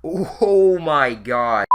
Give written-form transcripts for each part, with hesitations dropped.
Oh my god.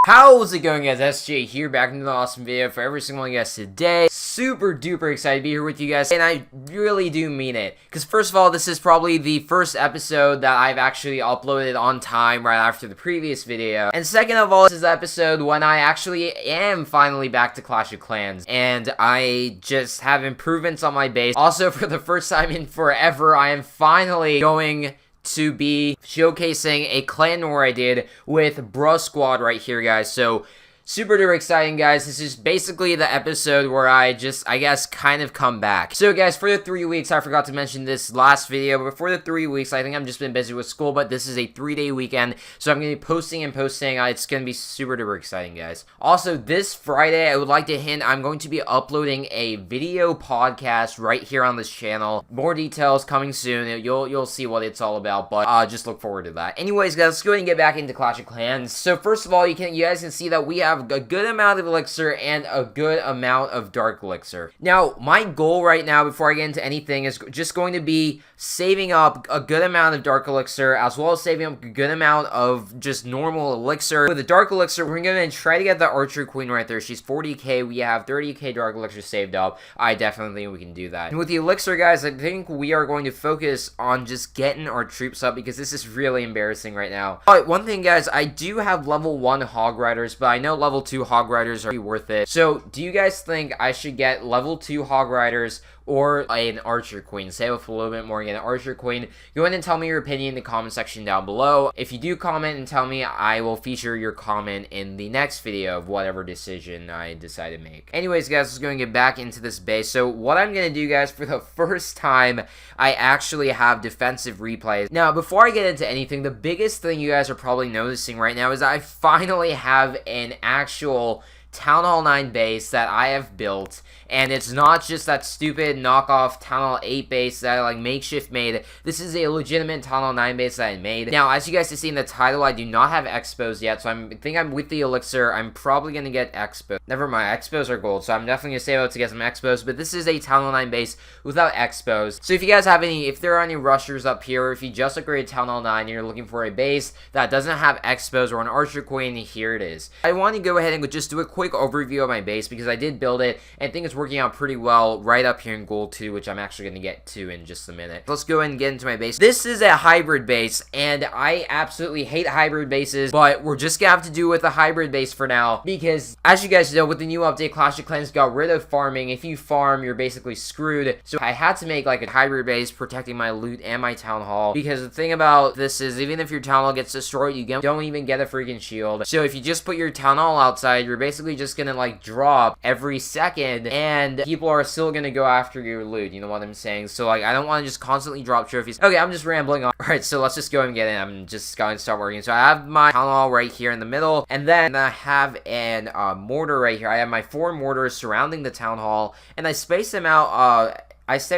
How's it going, guys? SJ here, back into the awesome video for every single one of you guys today. Super duper excited to be here with you guys, and I really do mean it. Because first of all, this is probably the first episode that I've actually uploaded on time right after the previous video. And second of all, this is the episode when I actually am finally back to Clash of Clans. And I just have improvements on my base. Also, for the first time in forever, I am finally going to be showcasing a clan war I did with Bruh Squad right here, guys. So super duper exciting, guys. This is basically the episode where I guess, kind of come back. So, guys, for the 3 weeks, I forgot to mention this last video, but for the 3 weeks, I think I've just been busy with school, but this is a 3-day weekend, so I'm going to be posting and posting. It's going to be super duper exciting, guys. Also, this Friday, I would like to hint, I'm going to be uploading a video podcast right here on this channel. More details coming soon. You'll see what it's all about, but just look forward to that. Anyways, guys, let's go ahead and get back into Clash of Clans. So, first of all, you guys can see that we have a good amount of elixir and a good amount of dark elixir. Now, my goal right now, before I get into anything, is just going to be saving up a good amount of dark elixir, as well as saving up a good amount of just normal elixir. With the dark elixir, we're going to try to get the Archer Queen right there. She's 40k. We have 30k dark elixir saved up. I definitely think we can do that. And with the elixir, guys, I think we are going to focus on just getting our troops up, because this is really embarrassing right now. But one thing, guys, I do have level 1 Hog Riders, but I know level 2 Hog Riders are worth it. So, do you guys think I should get level 2 Hog Riders or an Archer Queen? Save up a little bit more, get an Archer Queen. Go ahead and tell me your opinion in the comment section down below. If you do comment and tell me, I will feature your comment in the next video of whatever decision I decide to make. Anyways, guys, let's go and get back into this base. So, what I'm going to do, guys, for the first time, I actually have defensive replays. Now, before I get into anything, the biggest thing you guys are probably noticing right now is that I finally have an actual Townhall 9 base that I have built, and it's not just that stupid knockoff Townhall 8 base that I like makeshift made. This is a legitimate Townhall 9 base that I made. Now, as you guys can see in the title, I do not have expos yet, so I think I'm with the elixir. I'm probably going to get expos. Never mind, expos are gold, so I'm definitely going to save out to get some expos, but this is a Townhall 9 base without expos. So if you guys have any, if there are any rushers up here, or if you just upgraded Townhall 9 and you're looking for a base that doesn't have expos or an Archer Queen, here it is. I want to go ahead and just do a quick overview of my base, because I did build it and I think it's working out pretty well right up here in gold 2, which I'm actually going to get to in just a minute. Let's go ahead and get into my base. This is a hybrid base, and I absolutely hate hybrid bases, but we're just gonna have to do with a hybrid base for now, because as you guys know, with the new update, Clash of Clans got rid of farming. If you farm, you're basically screwed. So I had to make like a hybrid base protecting my loot and my town hall, because the thing about this is, even if your town hall gets destroyed, you don't even get a freaking shield. So if you just put your town hall outside, you're basically just gonna like drop every second, and people are still gonna go after your loot, you know what I'm saying? So like, I don't want to just constantly drop trophies. Okay, I'm just rambling on. Alright, so let's just go and get in. I'm just going to start working. So I have my town hall right here in the middle, and then I have an mortar right here. I have my 4 mortars surrounding the town hall, and I space them out,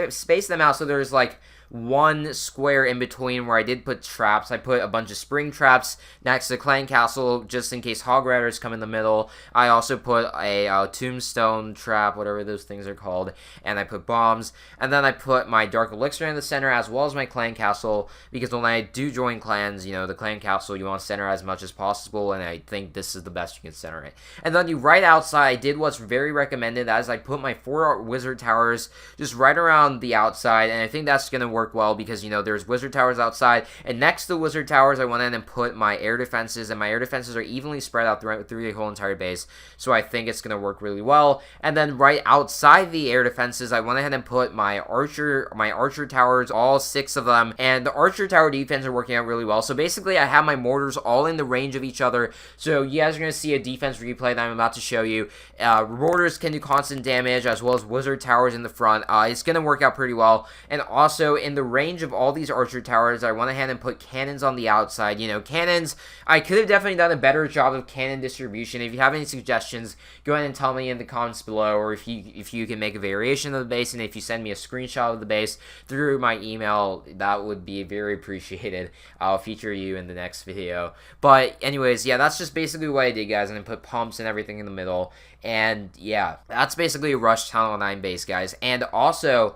space them out so there's like 1 square in between where I did put traps. I put a bunch of spring traps next to the clan castle just in case hog riders come in the middle. I also put a tombstone trap, whatever those things are called, and I put bombs. And then I put my dark elixir in the center, as well as my clan castle, because when I do join clans, you know, the clan castle, you want to center as much as possible, and I think this is the best you can center it. And then right outside, I did what's very recommended, as I put my 4 wizard towers just right around the outside, and I think that's going to work well, because you know there's wizard towers outside, and next to the wizard towers I went in and put my air defenses, and my air defenses are evenly spread out through the whole entire base, so I think it's gonna work really well. And then right outside the air defenses, I went ahead and put my archer towers, all 6 of them, and the archer tower defense are working out really well. So basically I have my mortars all in the range of each other, so you guys are gonna see a defense replay that I'm about to show you. Mortars can do constant damage, as well as wizard towers in the front. It's gonna work out pretty well. And also in the range of all these archer towers, I went ahead and put cannons on the outside. You know, cannons, I could have definitely done a better job of cannon distribution. If you have any suggestions, go ahead and tell me in the comments below, or if you can make a variation of the base, and if you send me a screenshot of the base through my email, that would be very appreciated. I'll feature you in the next video. But anyways, yeah, that's just basically what I did, guys, and I put pumps and everything in the middle. And yeah, that's basically a Rush Townhall 9 base, guys. And also,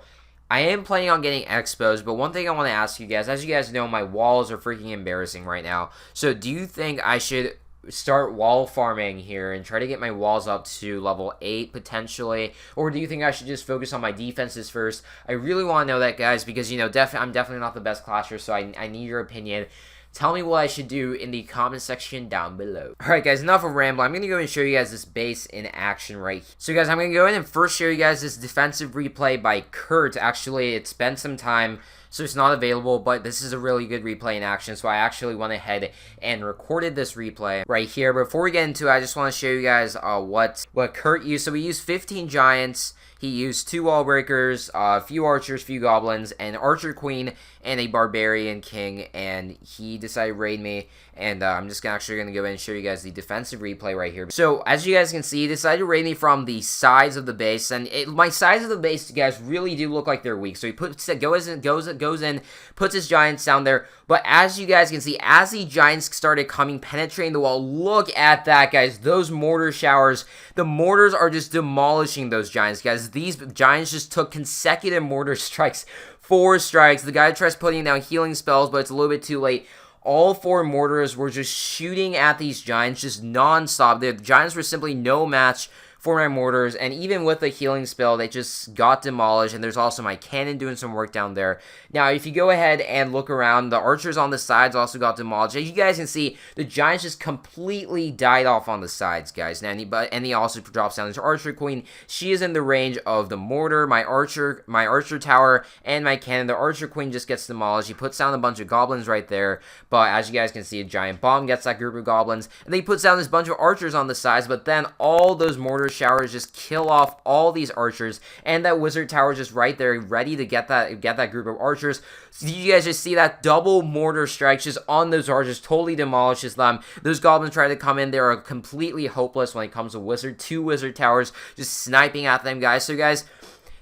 I am planning on getting exposed, but one thing I want to ask you guys, as you guys know, my walls are freaking embarrassing right now. So do you think I should start wall farming here and try to get my walls up to level 8 potentially, or do you think I should just focus on my defenses first? I really want to know that, guys, because, you know, I'm definitely not the best clasher, so I need your opinion. Tell me what I should do in the comment section down below. Alright guys, enough of rambling. I'm going to go and show you guys this base in action right here. So guys, I'm going to go in and first show you guys this defensive replay by Kurt. Actually, it spent some time, so it's not available, but this is a really good replay in action, so I actually went ahead and recorded this replay right here. Before we get into it, I just want to show you guys what Kurt used. So we used 15 giants. He used 2 wall breakers, a few archers, few goblins, an archer queen, and a barbarian king, and he decided to raid me, and I'm just actually going to go in and show you guys the defensive replay right here. So, as you guys can see, he decided to raid me from the sides of the base, and my sides of the base, guys, really do look like they're weak. So he goes in, puts his giants down there, but as you guys can see, as the giants started coming, penetrating the wall, look at that, guys, those mortar showers, the mortars are just demolishing those giants, guys. These giants just took consecutive mortar strikes, 4 strikes. The guy tries putting down healing spells, but it's a little bit too late. All 4 mortars were just shooting at these giants just non-stop. The giants were simply no match for my mortars, and even with the healing spell, they just got demolished, and there's also my cannon doing some work down there. Now, if you go ahead and look around, the archers on the sides also got demolished. As you guys can see, the giants just completely died off on the sides, guys. And he also drops down his archer queen. She is in the range of the mortar, my archer tower, and my cannon. The archer queen just gets demolished. He puts down a bunch of goblins right there, but as you guys can see, a giant bomb gets that group of goblins, and then he puts down this bunch of archers on the sides, but then all those mortar showers just kill off all these archers, and that wizard tower is just right there ready to get that group of archers. So you guys just see that double mortar strike just on those archers, totally demolishes them. Those goblins try to come in, they are completely hopeless when it comes to 2 wizard towers just sniping at them, guys. So guys,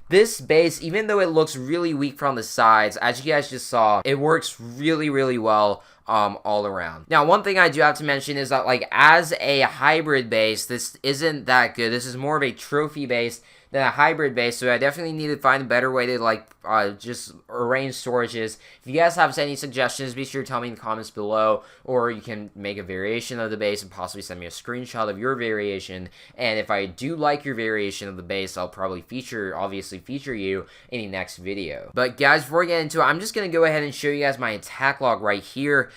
this base, even though it looks really weak from the sides, as you guys just saw, it works really, really well all around. Now, one thing I do have to mention is that, like, as a hybrid base, this isn't that good. This is more of a trophy base than a hybrid base, so I definitely need to find a better way to, like, just arrange storages. If you guys have any suggestions, be sure to tell me in the comments below, or you can make a variation of the base and possibly send me a screenshot of your variation, and if I do like your variation of the base, I'll probably obviously feature you in the next video. But guys, before we get into it, I'm just going to go ahead and show you guys my attack log right here.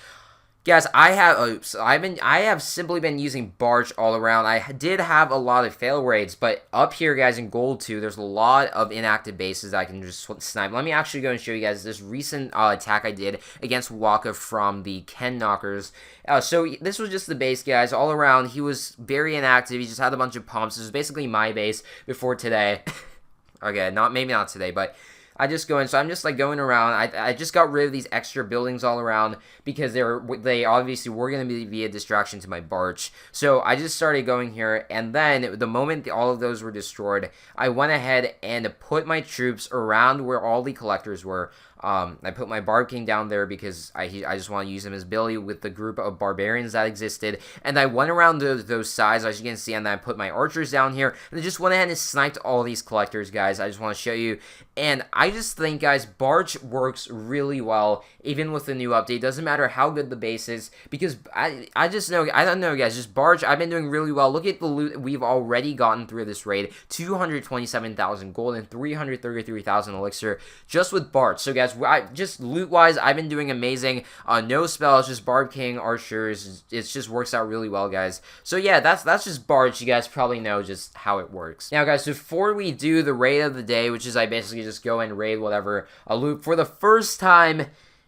Guys, I have simply been using Barch all around. I did have a lot of fail raids, but up here, guys, in Gold 2, there's a lot of inactive bases that I can just snipe. Let me actually go and show you guys this recent attack I did against Waka from the Ken Knockers. So this was just the base, guys, all around. He was very inactive. He just had a bunch of pumps. This was basically my base before today. Okay, maybe not today, but I just go in, so I'm just like going around. I just got rid of these extra buildings all around because they obviously were going to be a distraction to my Barch. So I just started going here, and then the moment all of those were destroyed, I went ahead and put my troops around where all the collectors were. I put my Barb King down there because I just want to use him as Billy with the group of barbarians that existed, and I went around those sides, as you can see, and then I put my archers down here, and I just went ahead and sniped all these collectors, guys. I just want to show you, and I just think, guys, Barch works really well, even with the new update. Doesn't matter how good the base is, because I just know, I don't know, guys, just Barch, I've been doing really well. Look at the loot we've already gotten through this raid, 227,000 gold and 333,000 elixir, just with Barch. So, guys, just loot-wise, I've been doing amazing. No spells, just Barb King, Archers. It just works out really well, guys. So, yeah, that's just Barch. You guys probably know just how it works. Now, guys, before we do the raid of the day, which is I basically just go and raid whatever, a loot for the first time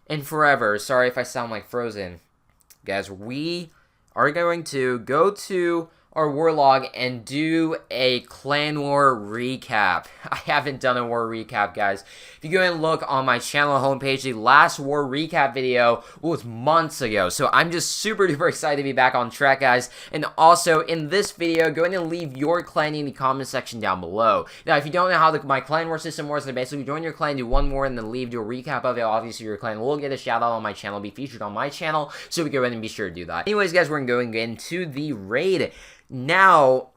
in forever. Sorry if I sound like Frozen. Guys, we are going to go to our war log and do a clan war recap. I haven't done a war recap, guys. If you go and look on my channel homepage, the last war recap video was months ago, so I'm just super duper excited to be back on track, guys. And also, in this video, go ahead and leave your clan in the comment section down below. Now, if you don't know how my clan war system works, then basically join your clan, do one more, and then do a recap of it. Obviously, your clan will get a shout out on my channel, be featured on my channel, so go ahead and be sure to do that. Anyways, guys, we're going into the raid. Now,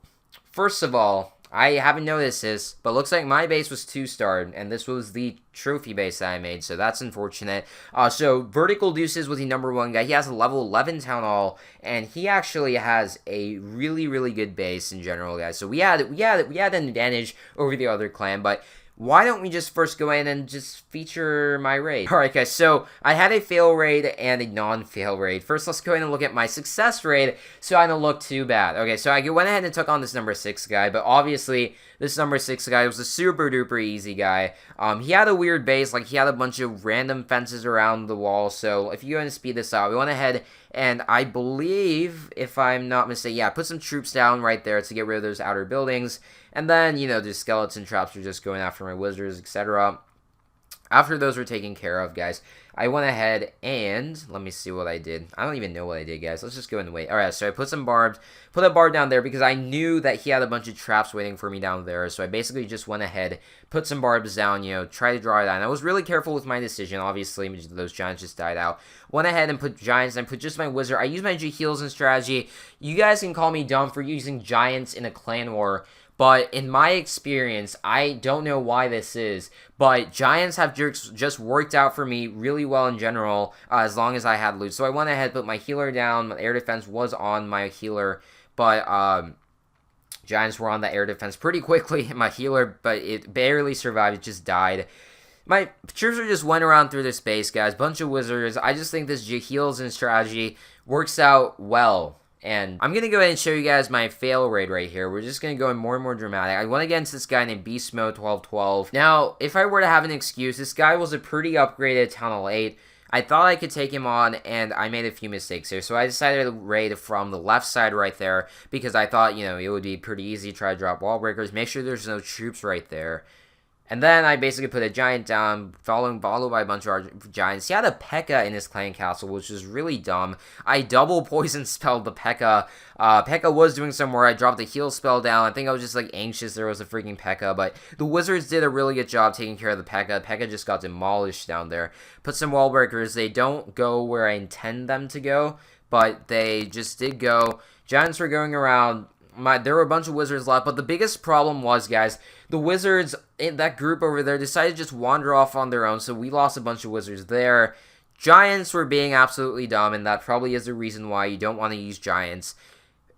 first of all, I haven't noticed this, but looks like my base was 2-starred, and this was the trophy base that I made, so that's unfortunate. So Vertical Deuces was the #1 guy. He has a level 11 Town Hall, and he actually has a really, really good base in general, guys. So we had an advantage over the other clan, but why don't we just first go in and just feature my raid? Alright guys, so I had a fail raid and a non-fail raid. First, let's go ahead and look at my success raid, so I don't look too bad. Okay, so I went ahead and took on this #6 guy, but obviously, this #6 guy was a super duper easy guy. He had a weird base, like he had a bunch of random fences around the wall, so if you want to speed this out, we went ahead and I believe, if I'm not mistaken, yeah, put some troops down right there to get rid of those outer buildings. And then, you know, the skeleton traps were just going after my wizards, etc. After those were taken care of, guys, I went ahead and, let me see what I did. I don't even know what I did, guys. Let's just go and wait. Alright, so I put some barbs, put a barb down there because I knew that he had a bunch of traps waiting for me down there. So I basically just went ahead, put some barbs down, you know, try to draw it out. And I was really careful with my decision. Obviously, those giants just died out. Went ahead and put giants, and I put just my wizard. I used my G-Heals in strategy. You guys can call me dumb for using giants in a clan war, but in my experience, I don't know why this is, but giants have just worked out for me really well in general, as long as I had loot. So I went ahead, put my healer down. My air defense was on my healer, but giants were on the air defense pretty quickly. My healer, but it barely survived. It just died. My troops just went around through this base, guys. Bunch of wizards. I just think this heals in strategy works out well. And I'm going to go ahead and show you guys my fail raid right here. We're just going to go in more and more dramatic. I went against this guy named Beast Mode 1212. Now, if I were to have an excuse, this guy was a pretty upgraded Town Hall 8. I thought I could take him on, and I made a few mistakes here. So I decided to raid from the left side right there, because I thought, you know, it would be pretty easy to try to drop wall breakers. Make sure there's no troops right there. And then I basically put a giant down, followed by a bunch of giants. He had a P.E.K.K.A. in his clan castle, which is really dumb. I double poison spelled the P.E.K.K.A. P.E.K.K.A. was doing some work. I dropped the heal spell down. I think I was just like anxious there was a freaking P.E.K.K.A. But the wizards did a really good job taking care of the P.E.K.K.A. P.E.K.K.A. just got demolished down there. Put some wall breakers. They don't go where I intend them to go, but they just did go. Giants were going around. There were a bunch of wizards left, but the biggest problem was, guys, the wizards in that group over there decided to just wander off on their own, so we lost a bunch of wizards there. Giants were being absolutely dumb, and that probably is the reason why you don't want to use giants.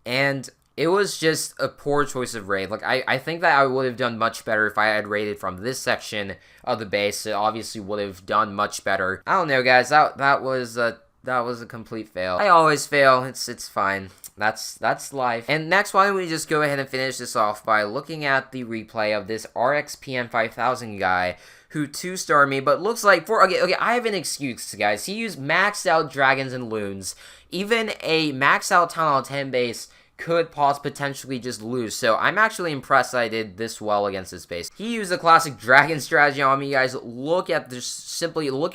And it was just a poor choice of raid. Like, I think that I would have done much better if I had raided from this section of the base. It obviously would have done much better. I don't know, guys. That was a complete fail. I always fail. It's fine. That's life. And next, why don't we just go ahead and finish this off by looking at the replay of this RXPN 5000 guy who 2-starred me, but looks like okay, I have an excuse, guys. He used maxed out dragons and loons. Even a maxed out Town Hall 10 base could potentially just lose. So I'm actually impressed that I did this well against this base. He used the classic dragon strategy on me, guys. Look at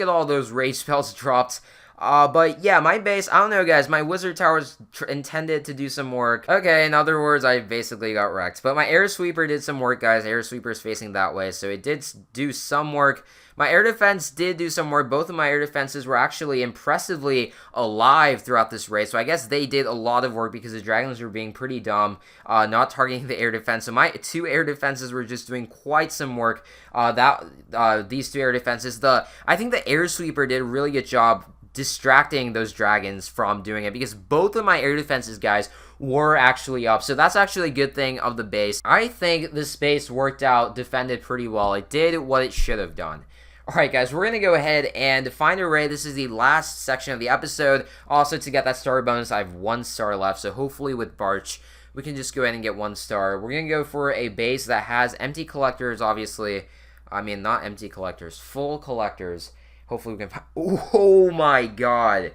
all those rage spells dropped. But yeah, my base, I don't know, guys, my wizard tower was intended to do some work. Okay, in other words, I basically got wrecked. But my air sweeper did some work, guys. Air sweeper is facing that way, so it did do some work. My air defense did do some work. Both of my air defenses were actually impressively alive throughout this raid, so I guess they did a lot of work because the dragons were being pretty dumb, not targeting the air defense. So my 2 air defenses were just doing quite some work. These 2 air defenses, I think the air sweeper did a really good job distracting those dragons from doing it, because both of my air defenses, guys, were actually up. So that's actually a good thing of the base. I think this base worked out, defended pretty well. It did what it should have done. Alright, guys, we're going to go ahead and find a raid. This is the last section of the episode. Also, to get that star bonus, I have 1 star left. So hopefully with Barch, we can just go ahead and get 1 star. We're going to go for a base that has empty collectors, obviously. I mean, not empty collectors, full collectors. Hopefully we can find... Oh my god.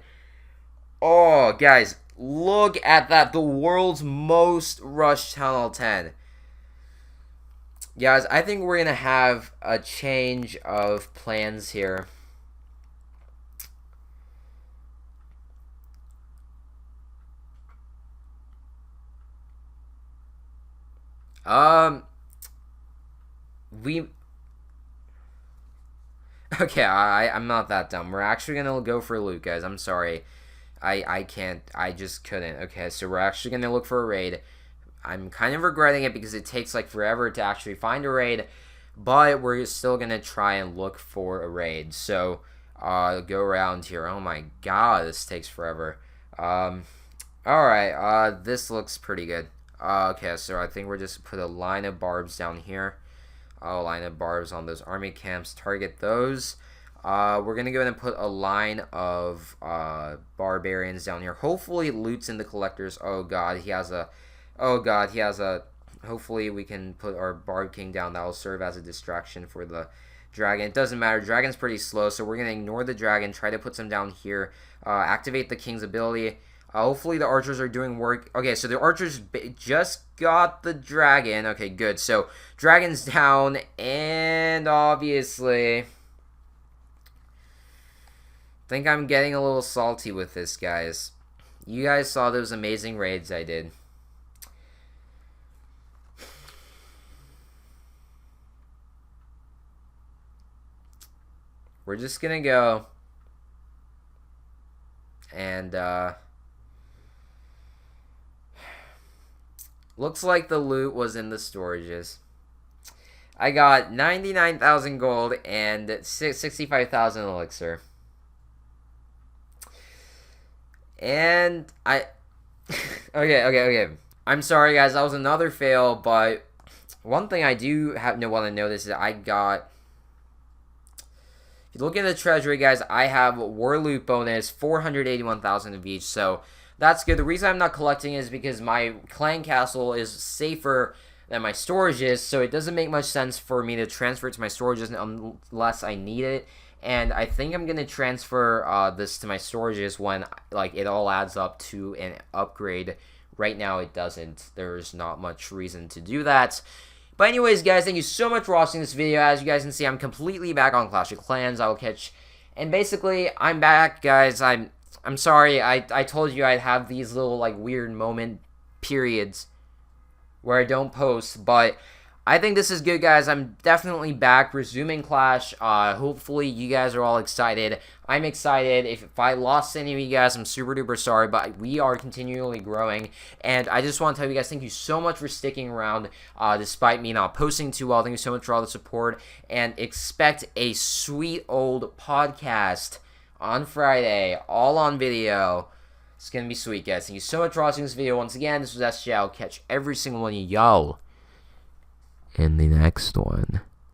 Oh, guys, look at that. The world's most rushed Town Hall 10. Guys, I think we're going to have a change of plans here. Okay, I'm not that dumb. We're actually gonna go for loot, guys. I'm sorry. I can't. I just couldn't. Okay, so we're actually gonna look for a raid. I'm kind of regretting it because it takes like forever to actually find a raid, but we're still gonna try and look for a raid. So go around here. Oh my god, this takes forever. Alright, this looks pretty good. Okay, so I think we're just put a line of barbs down here. A line of barbs on those army camps. Target those. We're gonna go ahead and put a line of barbarians down here. Hopefully, loots in the collectors. Oh god, he has a. Oh god, he has a. Hopefully, we can put our Barb King down. That will serve as a distraction for the dragon. It doesn't matter. Dragon's pretty slow, so we're gonna ignore the dragon. Try to put some down here. Activate the king's ability. Hopefully the archers are doing work. Okay, so the archers just got the dragon. Okay, good. So dragon's down, and obviously, I think I'm getting a little salty with this, guys. You guys saw those amazing raids I did. We're just gonna go and looks like the loot was in the storages. I got 99,000 gold and 65,000 elixir. And okay. I'm sorry, guys. That was another fail, but one thing I do want to notice is I got. If you look at the treasury, guys, I have war loot bonus 481,000 of each, so that's good. The reason I'm not collecting is because my clan castle is safer than my storage is, so it doesn't make much sense for me to transfer it to my storages unless I need it. And I think I'm gonna transfer this to my storages when like it all adds up to an upgrade. Right now it doesn't. There's not much reason to do that. But anyways, guys, thank you so much for watching this video. As you guys can see, I'm completely back on Clash of Clans. I will catch, and basically I'm back, guys. I'm sorry. I told you I'd have these little like weird moment periods where I don't post, but I think this is good, guys. I'm definitely back, resuming Clash. Hopefully you guys are all excited. I'm excited. If I lost any of you guys, I'm super duper sorry, but we are continually growing. And I just want to tell you guys, thank you so much for sticking around, despite me not posting too well. Thank you so much for all the support, and expect a sweet old podcast on Friday, all on video. It's gonna be sweet, guys. Thank you so much for watching this video. Once again, this was SJ. I'll catch every single one of y'all in the next one.